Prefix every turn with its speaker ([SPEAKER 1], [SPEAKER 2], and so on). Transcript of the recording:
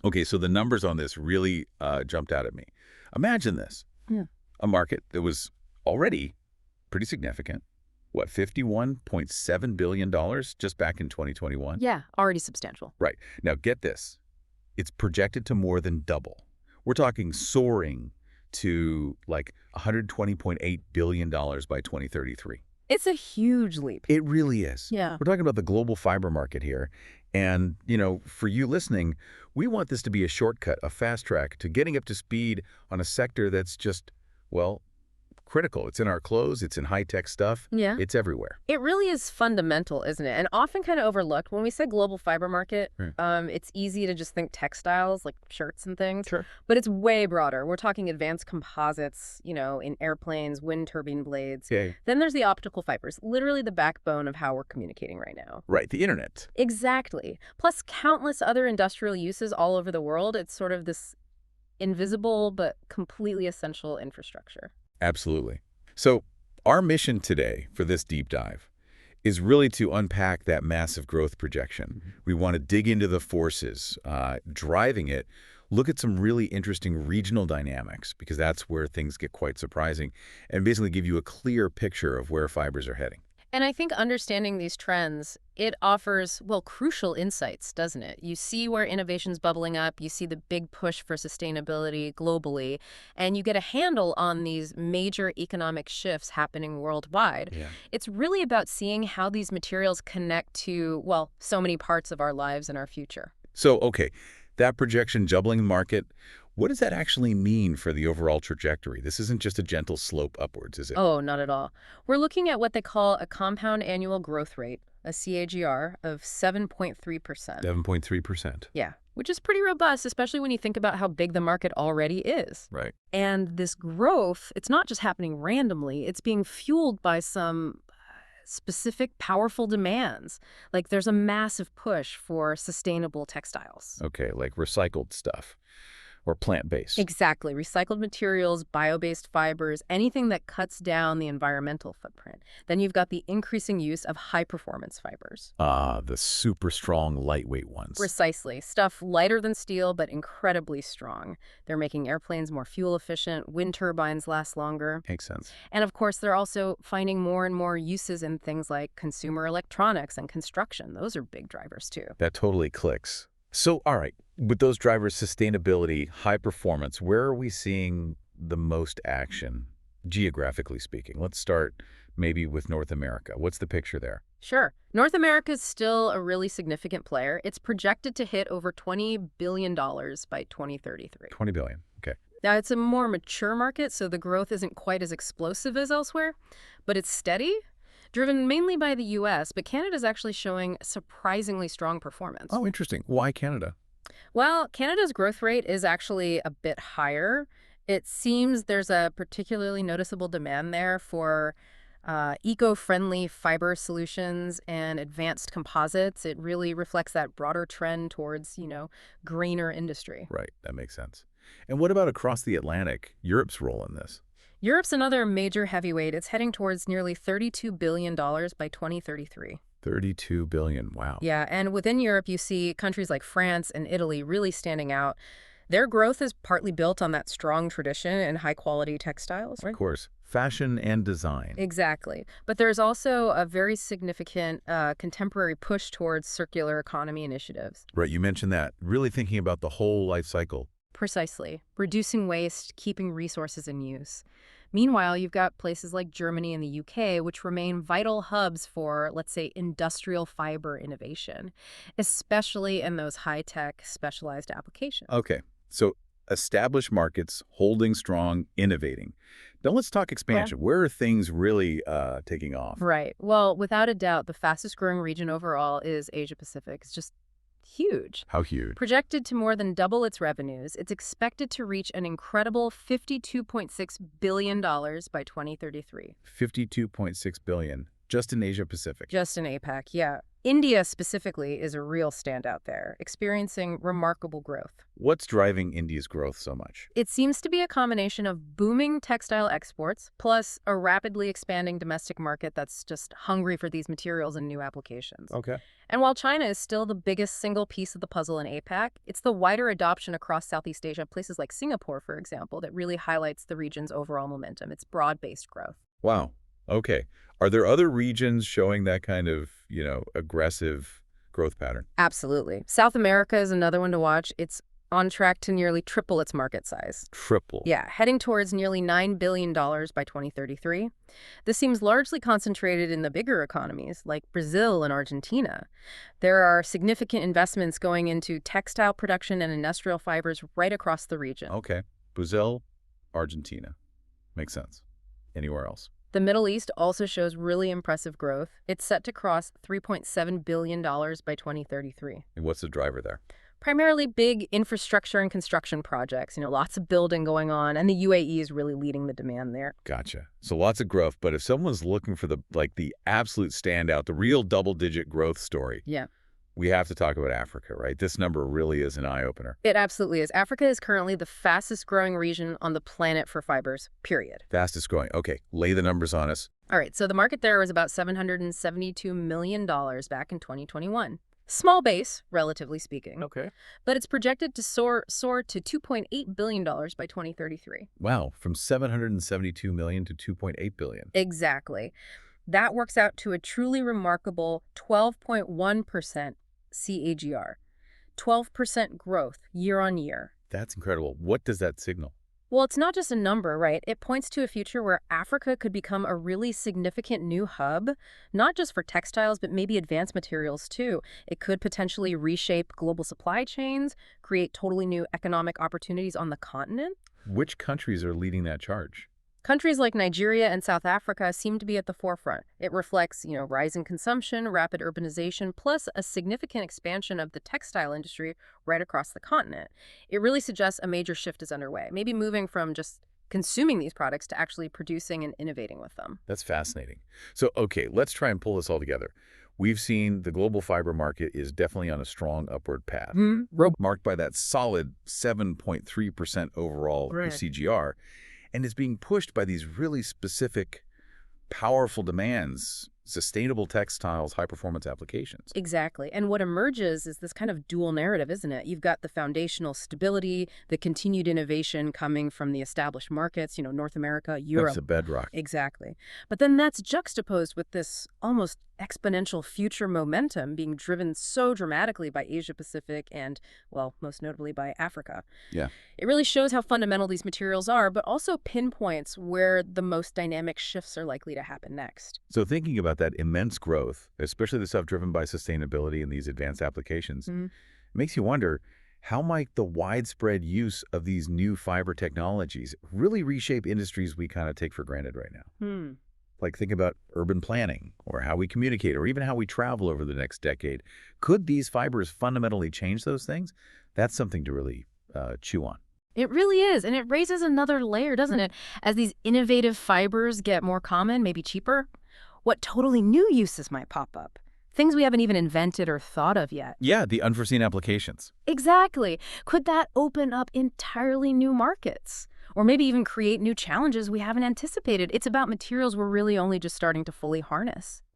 [SPEAKER 1] Okay, so the numbers on this really jumped out at me. Imagine this.
[SPEAKER 2] Yeah.
[SPEAKER 1] A market that was already pretty significant. What, $51.7 billion just back in 2021?
[SPEAKER 2] Yeah, already substantial.
[SPEAKER 1] Right. Now get this. It's projected to more than double. We're talking soaring to like $120.8 billion by 2033.
[SPEAKER 2] It's a huge leap.
[SPEAKER 1] It really is.
[SPEAKER 2] Yeah.
[SPEAKER 1] We're talking about the global fiber market here. And, for you listening, we want this to be a shortcut, a fast track to getting up to speed on a sector that's just, well, critical. It's in our clothes. It's in high-tech stuff.
[SPEAKER 2] Yeah.
[SPEAKER 1] It's everywhere.
[SPEAKER 2] It really is fundamental, isn't it? And often kind of overlooked. When we say global fiber market,
[SPEAKER 1] Right.
[SPEAKER 2] it's easy to just think textiles, like shirts and things.
[SPEAKER 1] Sure.
[SPEAKER 2] But it's way broader. We're talking advanced composites, in airplanes, wind turbine blades.
[SPEAKER 1] Yeah.
[SPEAKER 2] Then there's the optical fibers, literally the backbone of how we're communicating right now.
[SPEAKER 1] Right. The internet.
[SPEAKER 2] Exactly. Plus countless other industrial uses all over the world. It's sort of this invisible but completely essential infrastructure.
[SPEAKER 1] Absolutely. So our mission today for this deep dive is really to unpack that massive growth projection. We want to dig into the forces driving it, look at some really interesting regional dynamics, because that's where things get quite surprising, and basically give you a clear picture of where fibers are heading.
[SPEAKER 2] And I think understanding these trends, it offers, well, crucial insights, doesn't it? You see where innovation's bubbling up, you see the big push for sustainability globally, and you get a handle on these major economic shifts happening worldwide.
[SPEAKER 1] Yeah.
[SPEAKER 2] It's really about seeing how these materials connect to, well, so many parts of our lives and our future.
[SPEAKER 1] So, okay, that projection doubling the market, what does that actually mean for the overall trajectory? This isn't just a gentle slope upwards, is it?
[SPEAKER 2] Oh, not at all. We're looking at what they call a compound annual growth rate, a CAGR, of 7.3%.
[SPEAKER 1] 7.3%.
[SPEAKER 2] Yeah, which is pretty robust, especially when you think about how big the market already is.
[SPEAKER 1] Right.
[SPEAKER 2] And this growth, it's not just happening randomly. It's being fueled by some specific powerful demands. Like there's a massive push for sustainable textiles.
[SPEAKER 1] Okay, like recycled stuff or plant-based.
[SPEAKER 2] Exactly. Recycled materials, bio-based fibers, anything that cuts down the environmental footprint. Then you've got the increasing use of high-performance fibers.
[SPEAKER 1] The super strong, lightweight ones.
[SPEAKER 2] Precisely. Stuff lighter than steel, but incredibly strong. They're making airplanes more fuel efficient, wind turbines last longer.
[SPEAKER 1] Makes sense.
[SPEAKER 2] And of course, they're also finding more and more uses in things like consumer electronics and construction. Those are big drivers too.
[SPEAKER 1] That totally clicks. So, all right, with those drivers, sustainability, high performance, where are we seeing the most action, geographically speaking? Let's start maybe with North America. What's the picture there?
[SPEAKER 2] Sure. North America is still a really significant player. It's projected to hit over $20 billion by 2033.
[SPEAKER 1] 20 billion. Okay.
[SPEAKER 2] Now, it's a more mature market, so the growth isn't quite as explosive as elsewhere, but it's steady, driven mainly by the U.S., but Canada's actually showing surprisingly strong performance.
[SPEAKER 1] Oh, interesting. Why Canada?
[SPEAKER 2] Well, Canada's growth rate is actually a bit higher. It seems there's a particularly noticeable demand there for eco-friendly fiber solutions and advanced composites. It really reflects that broader trend towards, greener industry.
[SPEAKER 1] Right. That makes sense. And what about across the Atlantic? Europe's role in this?
[SPEAKER 2] Europe's another major heavyweight. It's heading towards nearly $32 billion by 2033.
[SPEAKER 1] 32 billion. Wow.
[SPEAKER 2] Yeah, and within Europe, you see countries like France and Italy really standing out. Their growth is partly built on that strong tradition in high-quality textiles. Right?
[SPEAKER 1] Of course. Fashion and design.
[SPEAKER 2] Exactly. But there's also a very significant contemporary push towards circular economy initiatives.
[SPEAKER 1] Right. You mentioned that. Really thinking about the whole life cycle.
[SPEAKER 2] Precisely. Reducing waste, keeping resources in use. Meanwhile, you've got places like Germany and the UK, which remain vital hubs for, let's say, industrial fiber innovation, especially in those high-tech specialized applications.
[SPEAKER 1] Okay. So established markets, holding strong, innovating. Now let's talk expansion. Where are things really taking off?
[SPEAKER 2] Right. Well, without a doubt, the fastest growing region overall is Asia Pacific. It's just huge.
[SPEAKER 1] How huge?
[SPEAKER 2] Projected to more than double its revenues, it's expected to reach an incredible $52.6 billion by 2033.
[SPEAKER 1] 52.6 billion just in Asia Pacific.
[SPEAKER 2] Just in APAC, yeah. India specifically is a real standout there, experiencing remarkable growth.
[SPEAKER 1] What's driving India's growth so much?
[SPEAKER 2] It seems to be a combination of booming textile exports plus a rapidly expanding domestic market that's just hungry for these materials and new applications.
[SPEAKER 1] Okay.
[SPEAKER 2] And while China is still the biggest single piece of the puzzle in APAC, it's the wider adoption across Southeast Asia, places like Singapore, for example, that really highlights the region's overall momentum. It's broad-based growth.
[SPEAKER 1] Wow. Okay. Are there other regions showing that kind of, aggressive growth pattern?
[SPEAKER 2] Absolutely. South America is another one to watch. It's on track to nearly triple its market size.
[SPEAKER 1] Triple.
[SPEAKER 2] Yeah, heading towards nearly $9 billion by 2033. This seems largely concentrated in the bigger economies like Brazil and Argentina. There are significant investments going into textile production and industrial fibers right across the region.
[SPEAKER 1] Okay. Brazil, Argentina. Makes sense. Anywhere else?
[SPEAKER 2] The Middle East also shows really impressive growth. It's set to cross $3.7 billion by 2033.
[SPEAKER 1] And what's the driver there?
[SPEAKER 2] Primarily big infrastructure and construction projects, lots of building going on, and the UAE is really leading the demand there.
[SPEAKER 1] Gotcha. So lots of growth, but if someone's looking for the absolute standout, the real double-digit growth story,
[SPEAKER 2] Yeah.
[SPEAKER 1] we have to talk about Africa, right? This number really is an eye-opener.
[SPEAKER 2] It absolutely is. Africa is currently the fastest growing region on the planet for fibers, period.
[SPEAKER 1] Fastest growing. Okay, lay the numbers on us.
[SPEAKER 2] All right, so the market there was about $772 million back in 2021. Small base, relatively speaking.
[SPEAKER 1] Okay.
[SPEAKER 2] But it's projected to soar to $2.8 billion by 2033.
[SPEAKER 1] Wow, from 772 million to 2.8 billion.
[SPEAKER 2] Exactly. That works out to a truly remarkable 12.1% CAGR. 12% growth year on year.
[SPEAKER 1] That's incredible. What does that signal?
[SPEAKER 2] Well, it's not just a number, right? It points to a future where Africa could become a really significant new hub, not just for textiles, but maybe advanced materials too. It could potentially reshape global supply chains, create totally new economic opportunities on the continent.
[SPEAKER 1] Which countries are leading that charge?
[SPEAKER 2] Countries like Nigeria and South Africa seem to be at the forefront. It reflects, rising consumption, rapid urbanization, plus a significant expansion of the textile industry right across the continent. It really suggests a major shift is underway, maybe moving from just consuming these products to actually producing and innovating with them.
[SPEAKER 1] That's fascinating. So, okay, let's try and pull this all together. We've seen the global fiber market is definitely on a strong upward path, marked by that solid 7.3% overall CGR. And is being pushed by these really specific, powerful demands, sustainable textiles, high-performance applications.
[SPEAKER 2] Exactly. And what emerges is this kind of dual narrative, isn't it? You've got the foundational stability, the continued innovation coming from the established markets, North America, Europe.
[SPEAKER 1] That's a bedrock.
[SPEAKER 2] Exactly. But then that's juxtaposed with this almost exponential future momentum being driven so dramatically by Asia Pacific and, well, most notably by Africa.
[SPEAKER 1] Yeah.
[SPEAKER 2] It really shows how fundamental these materials are, but also pinpoints where the most dynamic shifts are likely to happen next.
[SPEAKER 1] So thinking about that immense growth, especially the stuff driven by sustainability and these advanced applications, it makes you wonder, how might the widespread use of these new fiber technologies really reshape industries we kind of take for granted right now? Like think about urban planning or how we communicate or even how we travel over the next decade. Could these fibers fundamentally change those things? That's something to really chew on.
[SPEAKER 2] It really is, and it raises another layer, doesn't it? As these innovative fibers get more common, maybe cheaper, what totally new uses might pop up? Things we haven't even invented or thought of yet.
[SPEAKER 1] Yeah, the unforeseen applications.
[SPEAKER 2] Exactly. Could that open up entirely new markets? Or maybe even create new challenges we haven't anticipated? It's about materials we're really only just starting to fully harness.